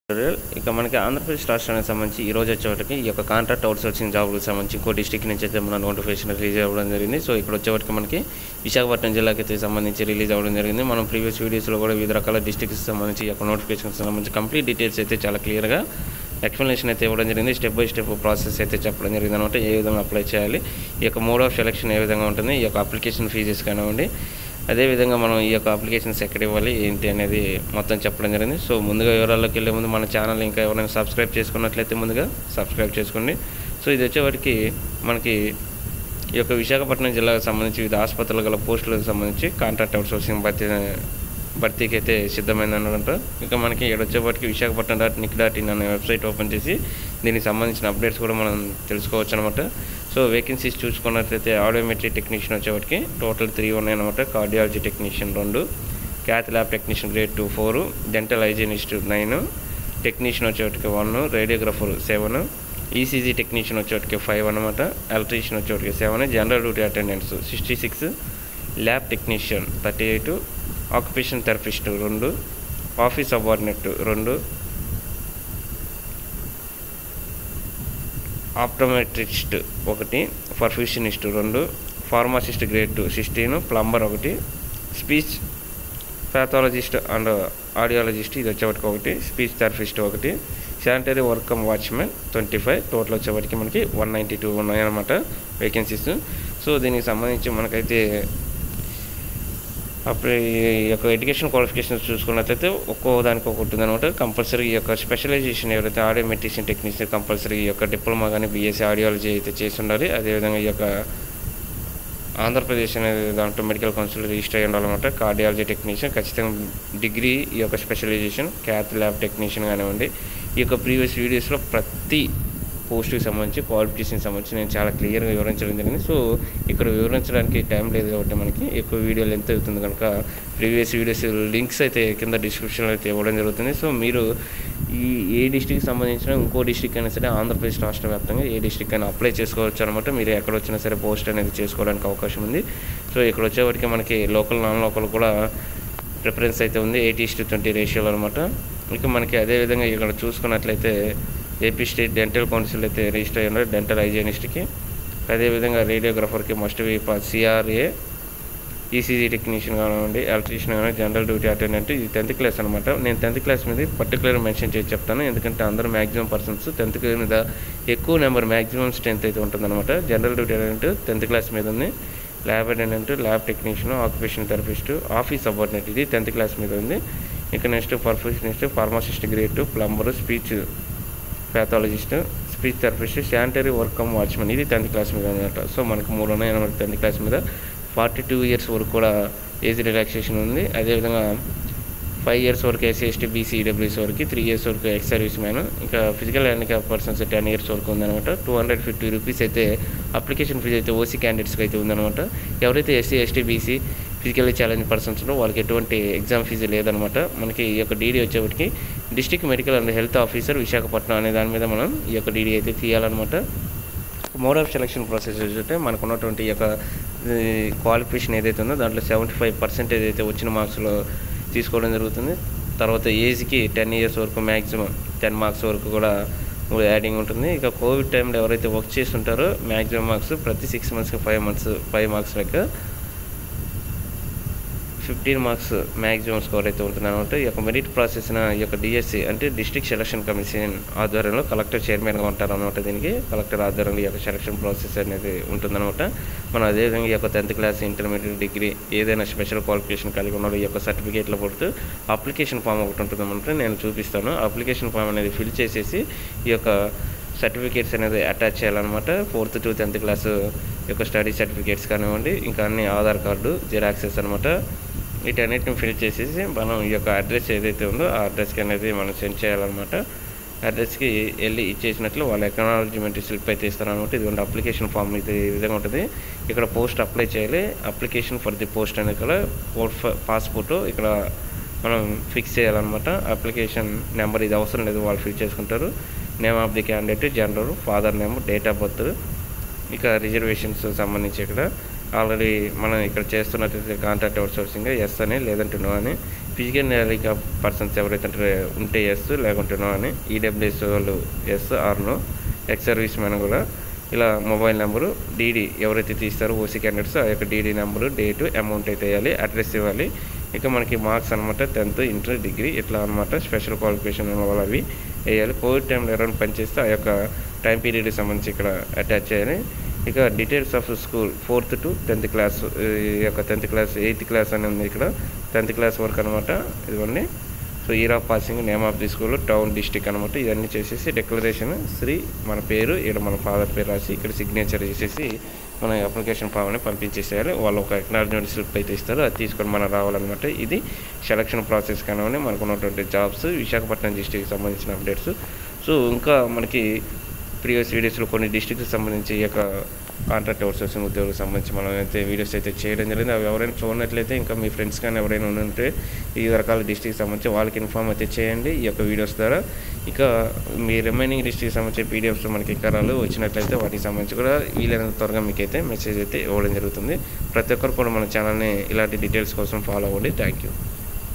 ఇక మనకి ఆంధ్రప్రదేశ్ రాష్ట్రానికి సంబంధించి ఈ రోజు వచ్చేవాటికి ఈ యొక్క కాంట్రాక్ట్ అవుట్సోర్సింగ్ జాబ్లకు సంబంధించి ఇంకో డిస్ట్రిక్ట్ నుంచి అయితే మన నోటిఫికేషన్ రిలీజ్ అవ్వడం జరిగింది. సో ఇక్కడ వచ్చేవాటికి మనకి విశాఖపట్నం జిల్లాకి అయితే సంబంధించి రిలీజ్ అవ్వడం జరిగింది. మనం ప్రీవియస్ వీడియోస్లో కూడా వివిధ రకాల డిస్ట్రిక్ట్స్ సంబంధించి ఈ యొక్క నోటిఫికేషన్కి సంబంధించి కంప్లీట్ డీటెయిల్స్ అయితే చాలా క్లియర్గా ఎక్స్ప్లెనేషన్ అయితే ఇవ్వడం జరిగింది. స్టెప్ బై స్టెప్ ప్రాసెస్ అయితే చెప్పడం జరిగింది అనమాట. ఏ విధంగా అప్లై చేయాలి, ఈ యొక్క మోడ్ ఆఫ్ సెలక్షన్ ఏ విధంగా ఉంటుంది, ఈ యొక్క అప్లికేషన్ ఫీజెస్ కానివ్వండి, అదేవిధంగా మనం ఈ యొక్క అప్లికేషన్స్ ఎక్కడ ఇవ్వాలి ఏంటి అనేది మొత్తం చెప్పడం జరిగింది. సో ముందుగా వివరాల్లోకి వెళ్ళే ముందు మన ఛానల్ ఇంకా ఎవరైనా సబ్స్క్రైబ్ చేసుకున్నట్లయితే ముందుగా సబ్స్క్రైబ్ చేసుకోండి. సో ఇది వచ్చేవాటికి మనకి ఈ యొక్క విశాఖపట్నం జిల్లాకు సంబంధించి వివిధ ఆసుపత్రులు గల పోస్టులకు సంబంధించి కాంట్రాక్ట్ అవుట్సోర్సింగ్ భర్తీకి అయితే సిద్ధమైంది అనమాట. ఇక మనకి ఇక్కడ వచ్చేప్పటికి విశాఖపట్నం.nic.in అనే వెబ్సైట్ ఓపెన్ చేసి దీనికి సంబంధించిన అప్డేట్స్ కూడా మనం తెలుసుకోవచ్చు అనమాట. సో వేకెన్సీస్ చూసుకున్నట్లయితే ఆడియోమెట్రీ టెక్నీషియన్ వచ్చేవాటికి టోటల్ 3 ఉన్నాయన్నమాట. Cardiology technician 2, cath lab technician grade 2 4, dental hygienist 9, technician వచ్చేవాటికి 1, రేడియోగ్రఫర్ 7, ఈసీజీ టెక్నీషియన్ వచ్చేవాటికి 5 అనమాట, ఎలక్ట్రీషియన్ వచ్చేవాటికి 7, general duty attendance 66, lab technician 38, occupation therapist 2, office subordinate 2, optometrist 1, perfusionist 2, pharmacist grade 2 16, plumber 1, speech pathologist and audiologist ఇది వచ్చేవాటికి 1, speech therapist 1, sanitary work watchman 25. Total వచ్చేవాటికి మనకి 192 ఉన్నాయన్నమాట vacancies. So దీనికి సంబంధించి మనకైతే అప్పుడు ఈ యొక్క ఎడ్యుకేషన్ క్వాలిఫికేషన్స్ చూసుకున్నట్లయితే ఒక్కో దానికి ఒకటి ఉందన్నమాట. కంపల్సరీ ఈ యొక్క స్పెషలైజేషన్ ఎవరైతే ఆడియో మెడిసిన్ టెక్నీషియన్ కంపల్సరీ ఈ యొక్క డిప్లొమా కానీ బీఎస్సీ ఆడియాలజీ అయితే చేసి ఉండాలి. అదేవిధంగా ఈ యొక్క ఆంధ్రప్రదేశ్ అనేది దాంట్లో మెడికల్ కౌన్సిల్ రిజిస్టర్ అయ్యి ఉండాలన్నమాట. కార్డియాలజీ టెక్నీషియన్ ఖచ్చితంగా డిగ్రీ ఈ యొక్క స్పెషలైజేషన్, క్యాత్ ల్యాబ్ టెక్నీషియన్ కానివ్వండి. ఈ యొక్క ప్రీవియస్ వీడియోస్లో ప్రతి పోస్ట్కి సంబంధించి క్వాలిఫికేషన్ సంబంధించి నేను చాలా క్లియర్గా వివరించడం జరిగింది. సో ఇక్కడ వివరించడానికి టైం లేదు కాబట్టి మనకి ఎక్కువ వీడియో లెంత్ అవుతుంది కనుక ప్రీవియస్ వీడియోస్ లింక్స్ అయితే కింద డిస్క్రిప్షన్లో అయితే ఇవ్వడం జరుగుతుంది. సో మీరు ఏ డిస్ట్రిక్ట్కి సంబంధించిన ఇంకో డిస్ట్రిక్ట్ అయినా సరే ఆంధ్రప్రదేశ్ రాష్ట్ర వ్యాప్తంగా ఏ డిస్ట్రిక్ట్ అయినా అప్లై చేసుకోవచ్చు అనమాట. మీరు ఎక్కడ వచ్చినా సరే పోస్ట్ అనేది చేసుకోవడానికి అవకాశం ఉంది. సో ఇక్కడ వచ్చేవారికి మనకి లోకల్ నాన్ లోకల్ కూడా ప్రిఫరెన్స్ అయితే ఉంది 80:20 రేషియోలో అనమాట. ఇక మనకి అదేవిధంగా ఇక్కడ చూసుకున్నట్లయితే ఏపీ స్టేట్ డెంటల్ కౌన్సిల్ అయితే రిజిస్టర్ అయ్యి ఉన్నారు డెంటల్ హైజీనిస్ట్కి. అదేవిధంగా రేడియోగ్రఫర్కి must be CRA, ECG technician కానివ్వండి, ఎలక్ట్రీషియన్ కానీ, జనరల్ డ్యూటీ అటెండెంట్ ఇది 10th క్లాస్ అనమాట. నేను 10th క్లాస్ మీద పర్టికులర్ మెన్షన్ చేసి చెప్తాను, ఎందుకంటే అందరూ మ్యాక్సిమం పర్సన్స్ 10th క్లాస్ మీద ఎక్కువ నెంబర్ మ్యాక్సిమం స్ట్రెంత్ అయితే ఉంటుందన్నమాట. General duty attendant 10th class మీద ఉంది, lab attendant, lab technician, occupation therapist, office subordinate ఇది 10th క్లాస్ మీద ఉంది. ఇక next perfectionist, pharmacist grade 2, plumber, speech pathologist, speech therapist, sanitary work watchmen ఇది 10th క్లాస్ మీద అనమాట. సో మనకు 3 ఉన్నాయి అనమాట 10th క్లాస్ మీద. 42 ఇయర్స్ వరకు కూడా ఏజ్ రిలాక్సేషన్ ఉంది. అదేవిధంగా 5 ఇయర్స్ వరకు ఎస్సీ ఎస్టీ బీసీ ఈడబ్ల్యూఎస్ వరకు, 3 ఇయర్స్ వరకు ఎక్స్ సర్వీస్ మ్యాన్, ఇంకా ఫిజికల్ హ్యాండిక్యాప్ పర్సన్స్ 10 ఇయర్స్ వరకు ఉందన్నమాట. 250 రూపీస్ అయితే అప్లికేషన్ ఫీజు అయితే ఓసీ క్యాండిడేట్స్కి అయితే ఉందన్నమాట. ఎవరైతే SC ST BC physically challenge persons వాళ్ళకి ఎటువంటి ఎగ్జామ్ ఫీజు లేదనమాట. మనకి ఈ యొక్క డీడీ వచ్చేప్పటికి district medical and health officer Visakhapatnam అనే దాని మీద మనం ఈ యొక్క డీడీ అయితే తీయాలన్నమాట. మోడ్ ఆఫ్ సెలక్షన్ ప్రాసెస్ చూస్తే మనకు ఉన్నటువంటి ఈ యొక్క క్వాలిఫికేషన్ ఏదైతే ఉందో దాంట్లో 75% ఏదైతే వచ్చిన మార్క్స్లో తీసుకోవడం జరుగుతుంది. తర్వాత ఏజ్కి 10 ఇయర్స్ వరకు మ్యాక్సిమం 10 మార్క్స్ వరకు కూడా యాడింగ్ ఉంటుంది. ఇక కోవిడ్ టైంలో ఎవరైతే వర్క్ చేస్తుంటారో మ్యాక్సిమం మార్క్స్ ప్రతి 6 మంత్స్కి 5 మార్క్స్ లెక్క 15 మార్క్స్ మ్యాక్సిమం స్కోర్ అయితే ఉంటుందన్నమాట. ఈ యొక్క మెరిట్ ప్రాసెస్ ఈ యొక్క డిఎస్సి అంటే డిస్ట్రిక్ట్ సెలక్షన్ కమిషన్ ఆధ్వర్యంలో కలెక్టర్ చైర్మన్గా ఉంటారనమాట. దీనికి కలెక్టర్ ఆధ్వర్యంలో ఈ యొక్క సెలక్షన్ ప్రాసెస్ అనేది ఉంటుందన్నమాట. మనం అదేవిధంగా ఈ యొక్క 10th క్లాస్, ఇంటర్మీడియట్, డిగ్రీ ఏదైనా స్పెషల్ క్వాలిఫికేషన్ కలిగి ఉన్న ఈ యొక్క సర్టిఫికేట్లో పడుతూ అప్లికేషన్ ఫామ్ ఒకటి ఉంటుందన్నమాట. నేను చూపిస్తాను. అప్లికేషన్ ఫామ్ అనేది ఫిల్ చేసేసి ఈ యొక్క సర్టిఫికేట్స్ అనేది అటాచ్ చేయాలన్నమాట. 4th to 10th క్లాస్ యొక్క స్టడీ సర్టిఫికేట్స్ కానివ్వండి, ఇంకా అన్ని ఆధార్ కార్డు జిరాక్సెస్ అనమాట. వీటన్నిటిని ఫిల్ చేసేసి మనం ఈ యొక్క అడ్రస్ ఏదైతే ఉందో ఆ అడ్రస్కి అనేది మనం సెండ్ చేయాలన్నమాట. అడ్రస్కి వెళ్ళి ఇచ్చేసినట్లు వాళ్ళు ఎక్నాలజ్మెంట్ స్లిప్ అయితే ఇస్తారనమాట. ఇదిగోండి అప్లికేషన్ ఫామ్ ఇది ఈ విధంగా ఉంటుంది. ఇక్కడ పోస్ట్ అప్లై చేయాలి. అప్లికేషన్ ఫర్ ది పోస్ట్ అనేది ఇక్కడ పాస్పోర్ట్ ఇక్కడ మనం ఫిక్స్ చేయాలన్నమాట. అప్లికేషన్ నెంబర్ ఇది అవసరం లేదు, వాళ్ళు ఫిల్ చేసుకుంటారు. Name of the candidate, gender, father name, date of birth, ఇక రిజర్వేషన్స్ సంబంధించి ఇక్కడ ఆల్రెడీ మనం ఇక్కడ చేస్తున్నట్లయితే కాంట్రాక్ట్ అవుట్సోర్సింగ్ ఎస్ అని లేదంటే నో అని ఫిజికల్ హ్యాండిక్యాప్ పర్సన్స్ ఎవరైతే ఉంటే ఎస్, లేకుంటే నో అని. ఈడబ్ల్యూఎస్ వాళ్ళు yes or no. Ex service man కూడా ఇలా మొబైల్ నెంబరు, డీడీ ఎవరైతే తీస్తారో ఓసీ క్యాండిడేట్స్ ఆ యొక్క డీడీ నెంబరు, డేటు, అమౌంట్ అయితే వేయాలి, అడ్రస్ ఇవ్వాలి. ఇక మనకి మార్క్స్ అనమాట 10th, ఇంటర్, డిగ్రీ ఇట్లా అనమాట. స్పెషల్ క్వాలిఫికేషన్ వాళ్ళు అవి వేయాలి. కోవిడ్ టైంలో ఎవరైనా పనిచేస్తే ఆ యొక్క టైం పీరియడ్కి సంబంధించి ఇక్కడ అటాచ్ చేయాలి. ఇక details of school 4th to 10th class, ఈ యొక్క 10th క్లాస్ 8th క్లాస్ అని ఉంది ఇక్కడ. 10th క్లాస్ వరకు అనమాట. ఇదిగోండి. So year of passing, name of the school, town, district అనమాట. ఇవన్నీ చేసేసి డిక్లరేషన్ శ్రీ మన పేరు, ఇక్కడ మన ఫాదర్ పేరు రాసి ఇక్కడ సిగ్నేచర్ చేసేసి మన అప్లికేషన్ ఫామ్ అని పంపించేసేయాలి. వాళ్ళు ఒక అక్నాలజ్మెంట్ స్లిప్ అయితే ఇస్తారు, అది తీసుకొని మనం రావాలన్నమాట. ఇది సెలక్షన్ ప్రాసెస్ కానివ్వండి, మనకు ఉన్నటువంటి జాబ్స్ విశాఖపట్నం డిస్టిక్కి సంబంధించిన అప్డేట్స్. సో ఇంకా మనకి ప్రీవియస్ వీడియోస్లో కొన్ని డిస్ట్రిక్ట్కి సంబంధించి ఈ యొక్క కాంట్రాక్ట్ అవుట్సోర్సింగ్ ఉద్యోగులకు సంబంధించి మనం అయితే వీడియోస్ అయితే చేయడం జరిగింది. అవి ఎవరైనా చూడనట్లయితే ఇంకా మీ ఫ్రెండ్స్ కానీ ఎవరైనా ఉంటే ఈ రకాల డిస్ట్రిక్ట్కి సంబంధించి వాళ్ళకి ఇన్ఫార్మ్ అయితే చేయండి ఈ యొక్క వీడియోస్ ద్వారా. ఇక మీ రిమైనింగ్ డిస్ట్రిక్ట్కి సంబంధించి పీడిఎఫ్స్ మనకి వివరాలు వచ్చినట్లయితే వాటికి సంబంధించి కూడా వీలైనంత త్వరగా మీకు అయితే మెసేజ్ అయితే ఇవ్వడం జరుగుతుంది. ప్రతి ఒక్కరు కూడా మన ఛానల్ని ఇలాంటి డీటెయిల్స్ కోసం ఫాలో అవ్వండి. Thank you.